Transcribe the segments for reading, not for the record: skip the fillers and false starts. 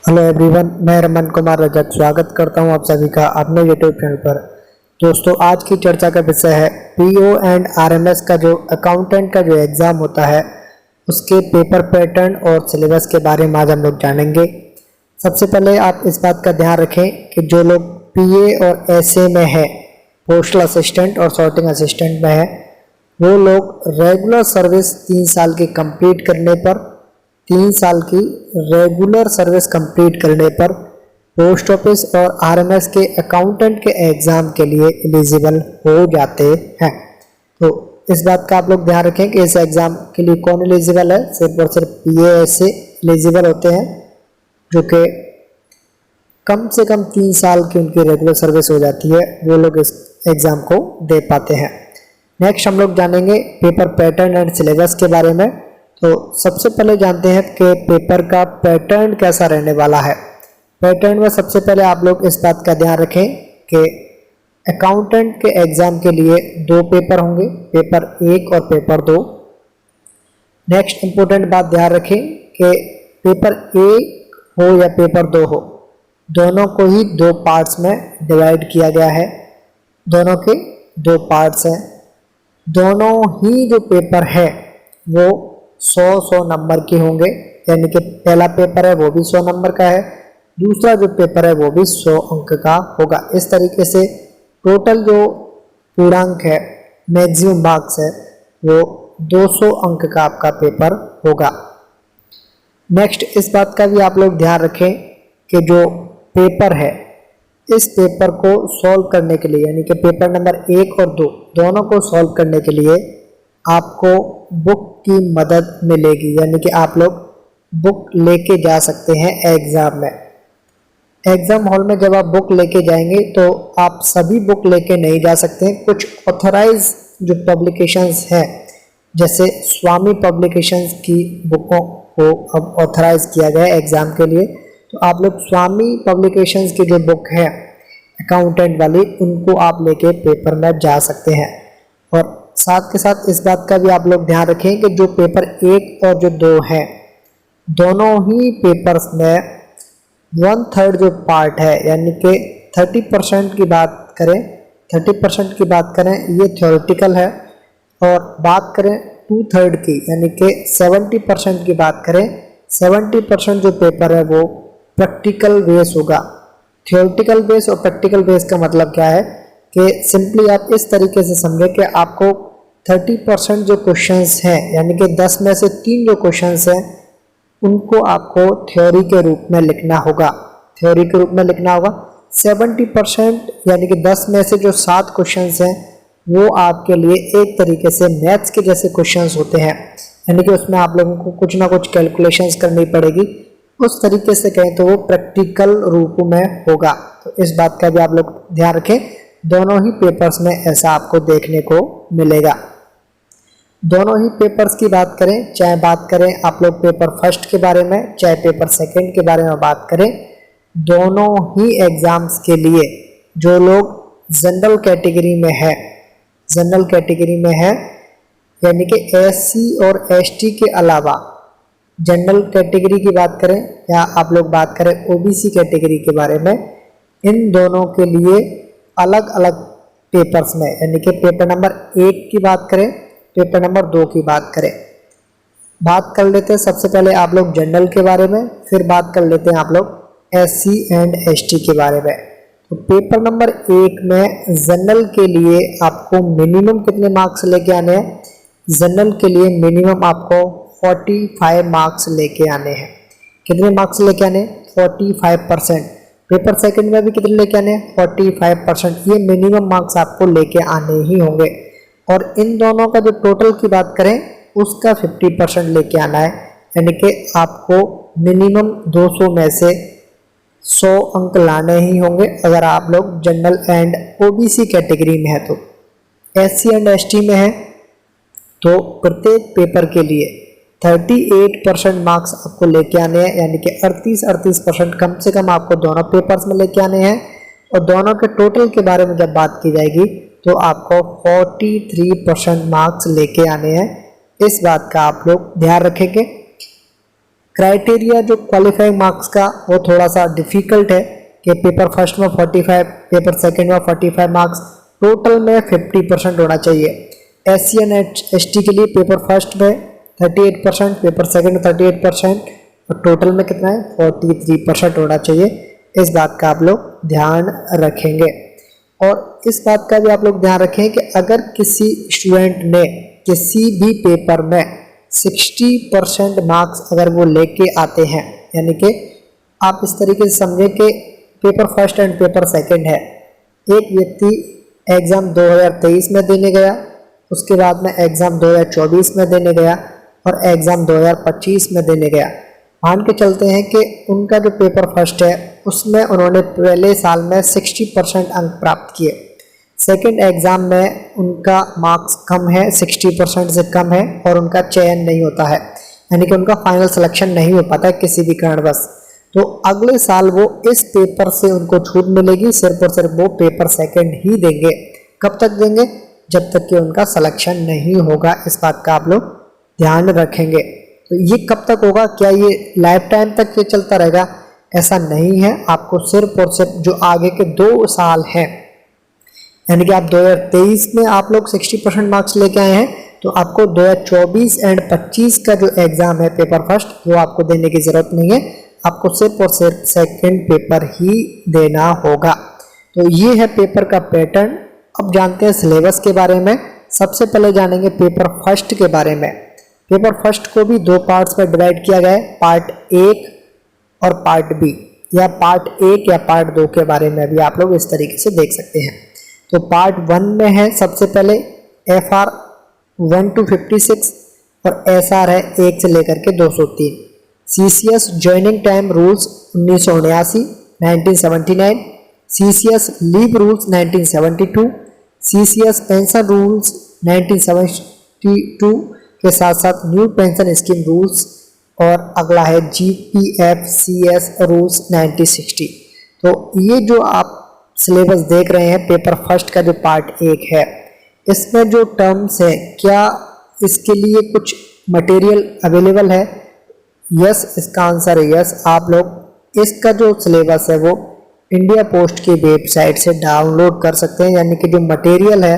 Hello everyone, मैं रमन कुमार रजक स्वागत करता हूं आप सभी का अपने यूट्यूब चैनल पर। दोस्तों, आज की चर्चा का विषय है पीओ एंड आरएमएस का जो अकाउंटेंट का जो एग्ज़ाम होता है उसके पेपर पैटर्न और सिलेबस के बारे में आज हम लोग जानेंगे। सबसे पहले आप इस बात का ध्यान रखें कि जो लोग पीए और एसए में है, पोस्टल असिस्टेंट और सॉर्टिंग असिस्टेंट में है, वो लोग रेगुलर सर्विस 3 साल की कंप्लीट करने पर 3 साल की रेगुलर सर्विस कंप्लीट करने पर पोस्ट ऑफिस और आरएमएस के अकाउंटेंट के एग्ज़ाम के लिए एलिजिबल हो जाते हैं। तो इस बात का आप लोग ध्यान रखें कि इस एग्ज़ाम के लिए कौन एलिजिबल है। सिर्फ और सिर्फ पीए से एलिजिबल होते हैं जो कि कम से कम 3 साल की उनकी रेगुलर सर्विस हो जाती है, वो लोग इस एग्ज़ाम को दे पाते हैं। नेक्स्ट हम लोग जानेंगे पेपर पैटर्न एंड सिलेबस के बारे में। तो सबसे पहले जानते हैं कि पेपर का पैटर्न कैसा रहने वाला है। पैटर्न में सबसे पहले आप लोग इस बात का ध्यान रखें कि अकाउंटेंट के एग्ज़ाम के लिए 2 पेपर होंगे, पेपर 1 और पेपर 2। नेक्स्ट इम्पोर्टेंट बात ध्यान रखें कि पेपर 1 हो या पेपर 2 हो, दोनों को ही 2 पार्ट्स में डिवाइड किया गया है। दोनों के 2 पार्ट्स हैं। दोनों ही जो पेपर है वो 100 नंबर के होंगे, यानी कि पहला पेपर है वो भी 100 नंबर का है, दूसरा जो पेपर है वो भी 100 अंक का होगा। इस तरीके से टोटल जो पूर्णांक है, मैक्सिमम मार्क्स है, वो 200 अंक का आपका पेपर होगा। नेक्स्ट इस बात का भी आप लोग ध्यान रखें कि जो पेपर है, इस पेपर को सॉल्व करने के लिए, यानी कि पेपर नंबर 1 और 2 दोनों को सॉल्व करने के लिए आपको बुक की मदद मिलेगी, यानी कि आप लोग बुक लेके जा सकते हैं एग्ज़ाम में। एग्ज़ाम हॉल में जब आप बुक लेके जाएंगे तो आप सभी बुक लेके नहीं जा सकते। कुछ ऑथराइज जो पब्लिकेशंस हैं, जैसे स्वामी पब्लिकेशंस की बुकों को अब ऑथराइज किया गया है एग्ज़ाम के लिए, तो आप लोग स्वामी पब्लिकेशंस की जो बुक है अकाउंटेंट वाली, उनको आप लेके पेपर में जा सकते हैं। और साथ के साथ इस बात का भी आप लोग ध्यान रखें कि जो पेपर 1 और जो 2 है, दोनों ही पेपर्स में 1/3 जो पार्ट है, यानी कि 30% की बात करें, 30% की बात करें ये थ्योरेटिकल है, और बात करें 2/3 की, यानी कि 70% की बात करें, 70% जो पेपर है वो प्रैक्टिकल बेस होगा। थ्योरेटिकल बेस और प्रैक्टिकल बेस का मतलब क्या है कि सिंपली आप इस तरीके से समझें कि आपको 30% जो क्वेश्चंस हैं, यानी कि 10 में से 3 जो क्वेश्चंस हैं, उनको आपको थ्योरी के रूप में लिखना होगा। थ्योरी के रूप में लिखना होगा। 70% यानी कि 10 में से जो 7 क्वेश्चंस हैं वो आपके लिए एक तरीके से मैथ्स के जैसे क्वेश्चंस होते हैं, यानी कि उसमें आप लोगों को कुछ ना कुछ कैलकुलेशंस करनी पड़ेगी। उस तरीके से कहें तो वो प्रैक्टिकल रूप में होगा। तो इस बात का भी आप लोग ध्यान रखें। दोनों ही पेपर्स में ऐसा आपको देखने को मिलेगा। दोनों ही पेपर्स की बात करें, चाहे बात करें आप लोग पेपर फर्स्ट के बारे में, चाहे पेपर सेकंड के बारे में बात करें, दोनों ही एग्ज़ाम्स के लिए जो लोग जनरल कैटेगरी में है, जनरल कैटेगरी में है, यानी कि एससी और एसटी के अलावा जनरल कैटेगरी की बात करें या आप लोग बात करें ओबीसी कैटेगरी के बारे में, इन दोनों के लिए अलग अलग पेपर्स में, यानी कि पेपर नंबर 1 की बात करें, पेपर नंबर 2 की बात करें, बात कर लेते हैं सबसे पहले आप लोग जनरल के बारे में, फिर बात कर लेते हैं आप लोग एससी एंड एसटी के बारे में। तो पेपर नंबर 1 में जनरल के लिए आपको मिनिमम कितने मार्क्स लेके आने हैं? जनरल के लिए मिनिमम आपको 45 मार्क्स लेके आने हैं। कितने मार्क्स लेके आने? 45%। पेपर सेकंड में भी कितने लेके आने? 45%। ये मिनिमम मार्क्स आपको लेके आने ही होंगे। और इन दोनों का जो टोटल की बात करें उसका 50% लेके आना है, यानी कि आपको मिनिमम 200 में से 100 अंक लाने ही होंगे अगर आप लोग जनरल एंड ओबीसी कैटेगरी में है। तो एससी एंड एसटी में है तो प्रत्येक पेपर के लिए 38% मार्क्स आपको लेके आने हैं, यानी कि 38% कम से कम आपको दोनों पेपर्स में लेके आने हैं। और दोनों के टोटल के बारे में जब बात की जाएगी तो आपको 43% मार्क्स लेके आने हैं। इस बात का आप लोग ध्यान रखेंगे। क्राइटेरिया जो क्वालिफाइंग मार्क्स का वो थोड़ा सा डिफिकल्ट है कि पेपर फर्स्ट में 45, पेपर सेकंड में 45 मार्क्स, टोटल में 50% होना चाहिए। SC एंड ST के लिए पेपर फर्स्ट में 38%, पेपर सेकंड में 38% और टोटल में कितना है 43% होना चाहिए। इस बात का आप लोग ध्यान रखेंगे। और इस बात का भी आप लोग ध्यान रखें कि अगर किसी स्टूडेंट ने किसी भी पेपर में 60% मार्क्स अगर वो लेके आते हैं, यानी कि आप इस तरीके से समझें कि paper first and paper second है, एक व्यक्ति एग्ज़ाम 2023 में देने गया, उसके बाद में एग्ज़ाम 2024 में देने गया और एग्ज़ाम 2025 में देने गया। मान के चलते हैं कि उनका जो पेपर फर्स्ट है उसमें उन्होंने पहले साल में 60% अंक प्राप्त किए, सेकंड एग्ज़ाम में उनका मार्क्स कम है, 60% से कम है और उनका चयन नहीं होता है, यानी कि उनका फाइनल सिलेक्शन नहीं हो पाता है किसी भी कारणवश। तो अगले साल वो इस पेपर से उनको छूट मिलेगी, सिर्फ और सिर्फ वो पेपर सेकंड ही देंगे। कब तक देंगे? जब तक कि उनका सिलेक्शन नहीं होगा। इस बात का आप लोग ध्यान रखेंगे। तो ये कब तक होगा? क्या ये लाइफ टाइम तक ये चलता रहेगा? ऐसा नहीं है। आपको सिर्फ और सिर्फ जो आगे के 2 साल हैं, यानी कि आप 2023 में आप लोग 60% मार्क्स लेके आए हैं, तो आपको 2024 एंड 25 का जो एग्ज़ाम है पेपर फर्स्ट वो आपको देने की ज़रूरत नहीं है, आपको सिर्फ और सिर्फ सेकंड पेपर ही देना होगा। तो ये है पेपर का पैटर्न। अब जानते हैं सिलेबस के बारे में। सबसे पहले जानेंगे पेपर फर्स्ट के बारे में। पेपर फर्स्ट को भी 2 पार्ट्स में डिवाइड किया गया है, पार्ट 1 और पार्ट बी, या पार्ट 1 या पार्ट 2 के बारे में भी आप लोग इस तरीके से देख सकते हैं। तो पार्ट 1 में है सबसे पहले FR 1 to 56 और SR है 1 से लेकर के 203। CCS joining time rules 1979 1979, CCS leave rules 1972, CCS pension rules 1972 के साथ साथ न्यू पेंशन स्कीम रूल्स, और अगला है GPFCS रूल्स 1960। तो ये जो आप सिलेबस देख रहे हैं पेपर फर्स्ट का जो पार्ट 1 है, इसमें जो टर्म्स है, क्या इसके लिए कुछ मटेरियल अवेलेबल है? यस, इसका आंसर है यस। आप लोग इसका जो सिलेबस है वो इंडिया पोस्ट की वेबसाइट से डाउनलोड कर सकते हैं, यानी कि जो मटेरियल है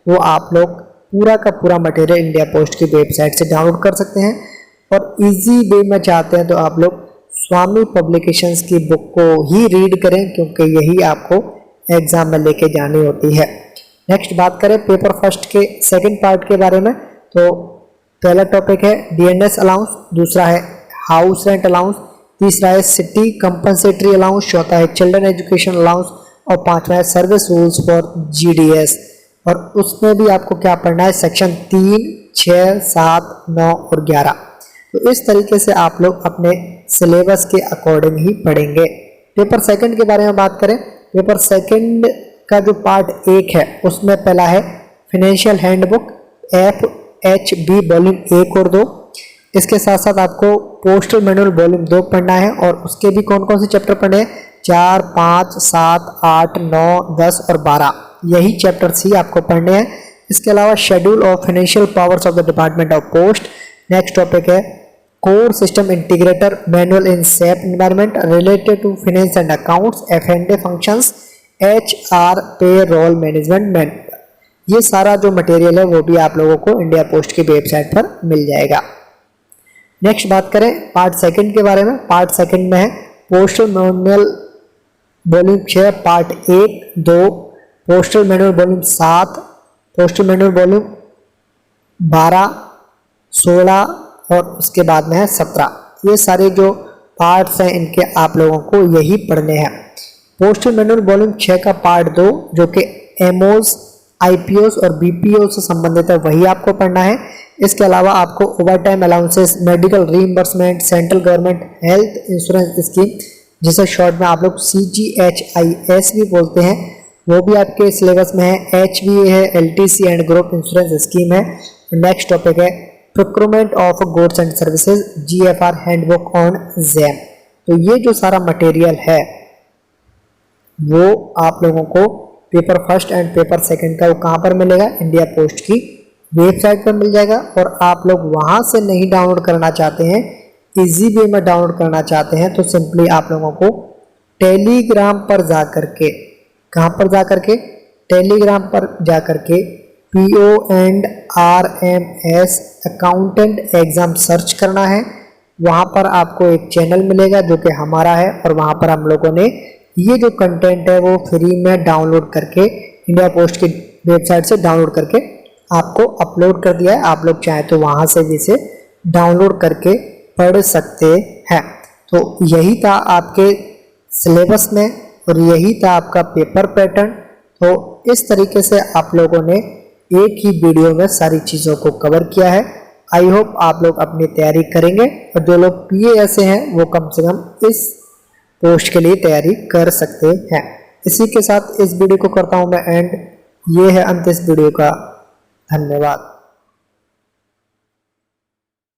वो आप लोग पूरा का पूरा मटेरियल इंडिया पोस्ट की वेबसाइट से डाउनलोड कर सकते हैं। और इजी वे में चाहते हैं तो आप लोग स्वामी पब्लिकेशंस की बुक को ही रीड करें, क्योंकि यही आपको एग्ज़ाम में लेके जानी होती है। नेक्स्ट बात करें पेपर फर्स्ट के सेकंड पार्ट के बारे में। तो पहला टॉपिक है DNS अलाउंस, दूसरा है हाउस रेंट अलाउंस, तीसरा है सिटी कंपनसेटरी अलाउंस, चौथा है चिल्ड्रन एजुकेशन अलाउंस और पांचवा है सर्विस रूल्स फॉर GDS। और उसमें भी आपको क्या पढ़ना है? सेक्शन 3, 6, 7, 9 और 11। तो इस तरीके से आप लोग अपने सिलेबस के अकॉर्डिंग ही पढ़ेंगे। पेपर सेकंड के बारे में बात करें। पेपर सेकंड का जो पार्ट 1 है उसमें पहला है फाइनेंशियल हैंडबुक FHB वॉल्यूम 1 और 2। इसके साथ साथ आपको पोस्टल मैनुअल वॉल्यूम 2 पढ़ना है, और उसके भी कौन कौन से चैप्टर पढ़ने हैं? 4, 5, 7, 8, 9, 10 और 12, यही चैप्टर्स ही आपको पढ़ने हैं। इसके अलावा schedule of financial powers of the department of post. Next topic है core system integrator manual in SAP environment related to finance and accounts, F&A functions, HR payroll management manual. ये सारा जो मटेरियल है वो भी आप लोगों को इंडिया पोस्ट की वेबसाइट पर मिल जाएगा। नेक्स्ट बात करें पार्ट सेकंड के बारे में। पार्ट सेकंड में है postal manual volume 6 part 1, 2, postal manual volume 7, postal manual volume 12, 16 और उसके बाद में है 17। ये सारे जो पार्ट्स हैं इनके आप लोगों को यही पढ़ने हैं। पोस्टल मैनुअल वॉल्यूम 6 का पार्ट 2 जो कि MOs, IPOs और BPO से संबंधित है वही आपको पढ़ना है। इसके अलावा आपको over time allowances, medical reimbursement, central government health insurance scheme, जिसे शॉर्ट में आप लोग CGHIS भी बोलते हैं, वो भी आपके सिलेबस में है। HVA है, LTC and group insurance scheme है। नेक्स्ट टॉपिक है procurement of goods and services, GFR handbook on ZAM। तो ये जो सारा मटेरियल है वो आप लोगों को paper first and paper second का वो कहाँ पर मिलेगा? इंडिया पोस्ट की वेबसाइट पर मिल जाएगा। और आप लोग वहाँ से नहीं डाउनलोड करना चाहते हैं, इजी वे में डाउनलोड करना चाहते हैं तो सिंपली आप लोगों को टेलीग्राम पर जा करके, कहाँ पर जा करके, टेलीग्राम पर जा करके POAndRMS अकाउंटेंट एग्ज़ाम सर्च करना है। वहाँ पर आपको एक चैनल मिलेगा जो कि हमारा है, और वहाँ पर हम लोगों ने ये जो कंटेंट है वो फ्री में डाउनलोड करके इंडिया पोस्ट की वेबसाइट से डाउनलोड करके आपको अपलोड कर दिया है। आप लोग चाहें तो वहाँ से भी इसे डाउनलोड करके पढ़ सकते हैं। तो यही था आपके सिलेबस में और यही था आपका पेपर पैटर्न। तो इस तरीके से आप लोगों ने एक ही वीडियो में सारी चीज़ों को कवर किया है। आई होप आप लोग अपनी तैयारी करेंगे, और जो लोग PA ऐसे हैं वो कम से कम इस पोस्ट के लिए तैयारी कर सकते हैं। इसी के साथ इस वीडियो को करता हूँ मैं एंड। ये है अंत इस वीडियो का। धन्यवाद।